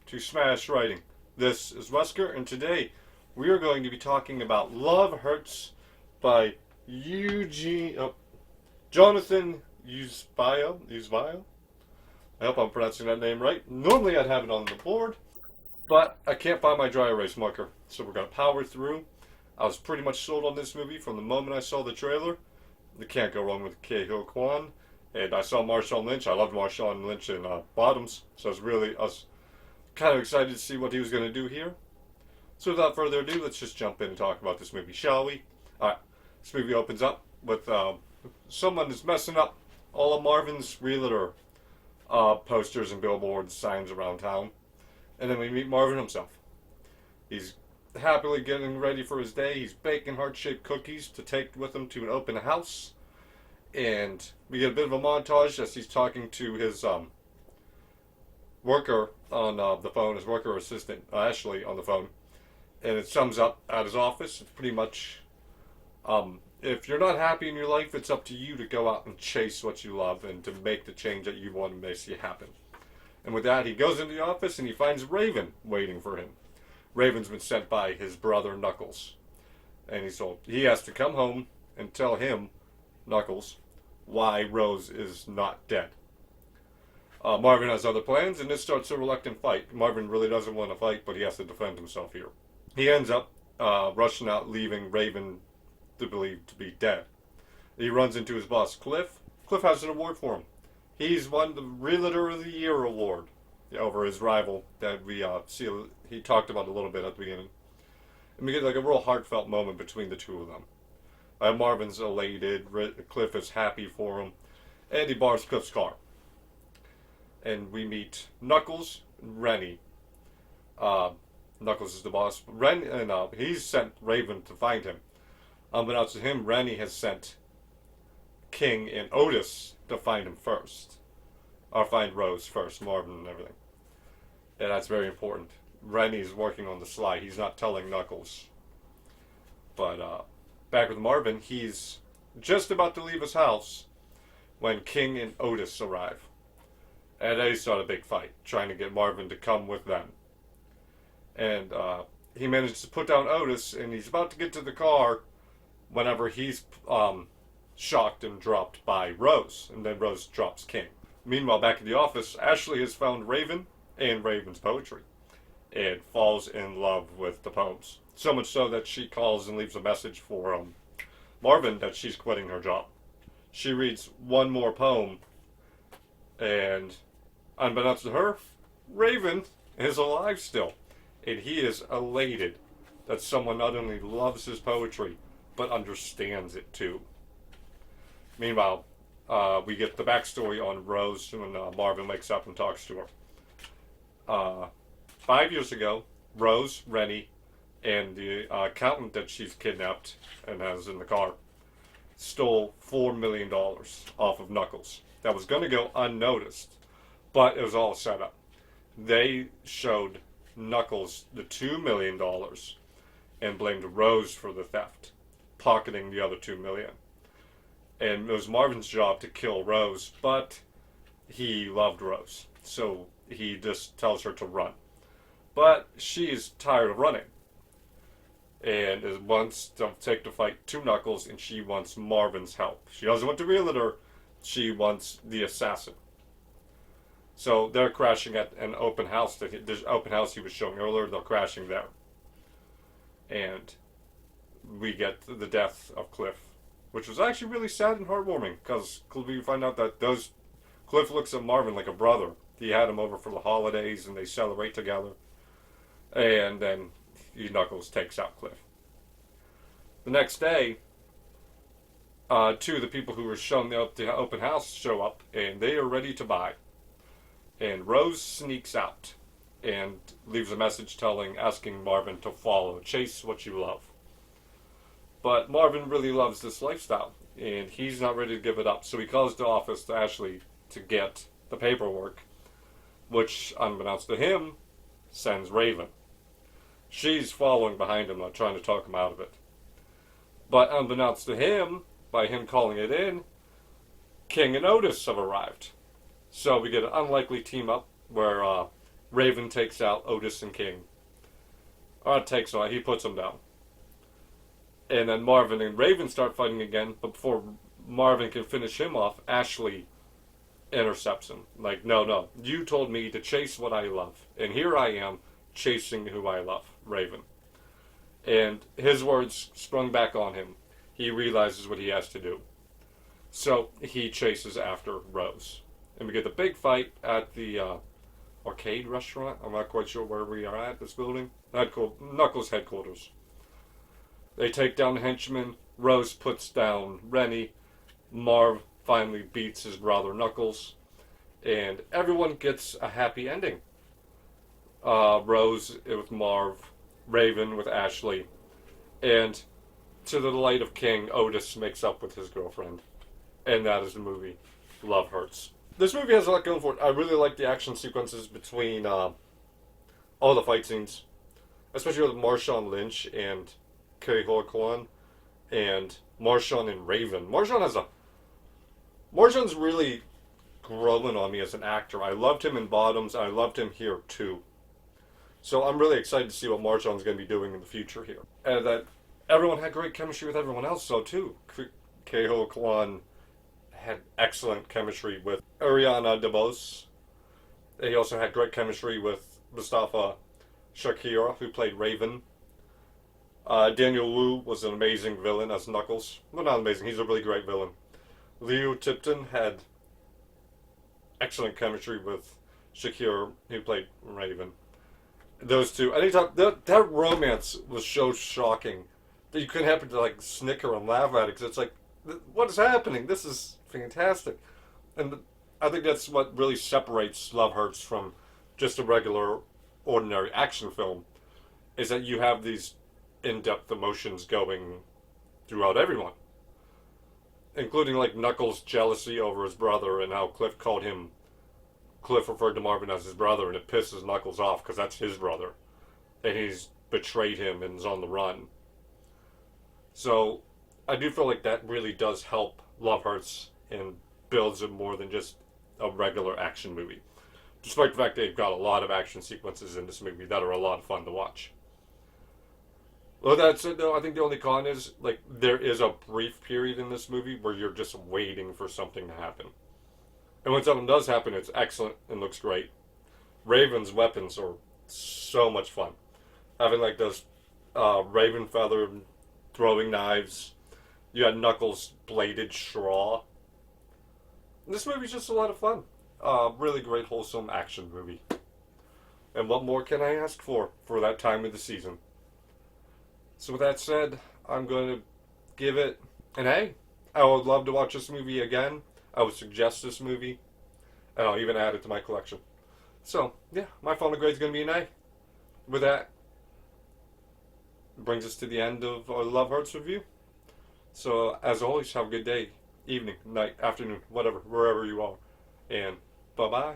to Smash Writing. This is Wesker, and today we are going to be talking about Love Hurts by Jonathan Uzbio. I hope I'm pronouncing that name right. Normally I'd have it on the board, but I can't find my dry erase marker, so we're going to power through. I was pretty much sold on this movie from the moment I saw the trailer. You can't go wrong with Ke-Huy Quan. And I saw Marshawn Lynch. I loved Marshawn Lynch in Bottoms, so I was kind of excited to see what he was going to do here. So without further ado, let's just jump in and talk about this movie, shall we? Alright, this movie opens up with someone is messing up all of Marvin's realtor posters and billboards, signs around town. And then we meet Marvin himself. He's happily getting ready for his day. He's baking heart-shaped cookies to take with him to an open house. And we get a bit of a montage as he's talking to his worker on the phone, his worker assistant, Ashley, on the phone. And it sums up at his office. It's pretty much, if you're not happy in your life, it's up to you to go out and chase what you love and to make the change that you want to see happen. And with that, he goes into the office and he finds Raven waiting for him. Raven's been sent by his brother, Knuckles. And he's told he has to come home and tell him, Knuckles, why Rose is not dead. Marvin has other plans, and this starts a reluctant fight. Marvin really doesn't want to fight, but he has to defend himself here. He ends up rushing out, leaving Raven to believe to be dead. He runs into his boss, Cliff. Cliff has an award for him. He's won the Realtor of the Year award over his rival that we see. He talked about a little bit at the beginning. And we get like a real heartfelt moment between the two of them. Marvin's elated, Cliff is happy for him, and he borrows Cliff's car. And we meet Knuckles and Rennie. Knuckles is the boss. He's sent Raven to find him. Unbeknownst to him, Rennie has sent King and Otis to find him first. Or find Rose first, Marvin and everything. And that's very important. Rennie's working on the sly. He's not telling Knuckles. But, back with Marvin, he's just about to leave his house when King and Otis arrive. And they start a big fight, trying to get Marvin to come with them. And he manages to put down Otis, and he's about to get to the car whenever he's shocked and dropped by Rose. And then Rose drops King. Meanwhile, back in the office, Ashley has found Raven and Raven's poetry and falls in love with the poems. So much so that she calls and leaves a message for Marvin that she's quitting her job. She reads one more poem, and unbeknownst to her, Raven is alive still. And he is elated that someone not only loves his poetry, but understands it too. Meanwhile, we get the backstory on Rose when Marvin wakes up and talks to her. 5 years ago, Rose, Rennie, and the accountant that she's kidnapped and has in the car stole $4 million off of Knuckles. That was going to go unnoticed, but it was all set up. They showed Knuckles the $2 million and blamed Rose for the theft, pocketing the other $2 million. And it was Marvin's job to kill Rose, but he loved Rose, so he just tells her to run. But she's tired of running and wants to take the fight to Knuckles, and she wants Marvin's help. She doesn't want the realtor, she wants the assassin. So they're crashing at an open house, the open house he was showing earlier, they're crashing there. And we get the death of Cliff, which was actually really sad and heartwarming, because we find out that Cliff looks at Marvin like a brother. He had him over for the holidays, and they celebrate together. And then Knuckles takes out Cliff. The next day, two of the people who were shown the open house show up, and they are ready to buy. And Rose sneaks out and leaves a message asking Marvin to follow, chase what you love. But Marvin really loves this lifestyle, and he's not ready to give it up. So he calls the office to Ashley to get the paperwork, which, unbeknownst to him, sends Raven. She's following behind him, trying to talk him out of it. But unbeknownst to him, by him calling it in, King and Otis have arrived. So we get an unlikely team up where Raven takes out Otis and King. He puts them down. And then Marvin and Raven start fighting again, but before Marvin can finish him off, Ashley intercepts him. Like, no, no, you told me to chase what I love, and here I am chasing who I love, Raven. And his words sprung back on him. He realizes what he has to do. So he chases after Rose. And we get the big fight at the arcade restaurant. I'm not quite sure where we are at this building. Knuckles headquarters. They take down the henchman. Rose puts down Rennie. Marv finally beats his brother Knuckles. And everyone gets a happy ending. Rose with Marv. Raven with Ashley. And to the delight of King, Otis makes up with his girlfriend. And that is the movie. Love Hurts. This movie has a lot going for it. I really like the action sequences between all the fight scenes. Especially with Marshawn Lynch and Ke-Huy Quan. And Marshawn and Raven. Marshawn's really growing on me as an actor. I loved him in Bottoms. I loved him here too. So I'm really excited to see what Marshawn's going to be doing in the future here. And that everyone had great chemistry with everyone else, so too. Ke-Huy Quan had excellent chemistry with Ariana DeBose. He also had great chemistry with Mustafa Shakir, who played Raven. Daniel Wu was an amazing villain as Knuckles. Well, not amazing, he's a really great villain. Leo Tipton had excellent chemistry with Shakir, who played Raven. Those two, anytime that romance was so shocking that you couldn't happen to like snicker and laugh at it because it's like, what is happening? This is fantastic, and I think that's what really separates Love Hurts from just a regular, ordinary action film, is that you have these in-depth emotions going throughout everyone, including like Knuckles' jealousy over his brother and how Cliff referred to Marvin as his brother, and it pisses Knuckles off because that's his brother. And he's betrayed him and is on the run. So, I do feel like that really does help Love Hurts and builds it more than just a regular action movie. Despite the fact they've got a lot of action sequences in this movie that are a lot of fun to watch. Well, that said, though, I think the only con is, like, there is a brief period in this movie where you're just waiting for something to happen. And when something does happen, it's excellent and looks great. Raven's weapons are so much fun. Having like those raven feather throwing knives. You had Knuckles' bladed straw. This movie's just a lot of fun. Really great, wholesome action movie. And what more can I ask for that time of the season? So with that said, I'm going to give it an A. I would love to watch this movie again. I would suggest this movie, and I'll even add it to my collection. So, yeah, my final grade is going to be an A. With that, brings us to the end of our Love Hurts review. So, as always, have a good day, evening, night, afternoon, whatever, wherever you are. And bye-bye.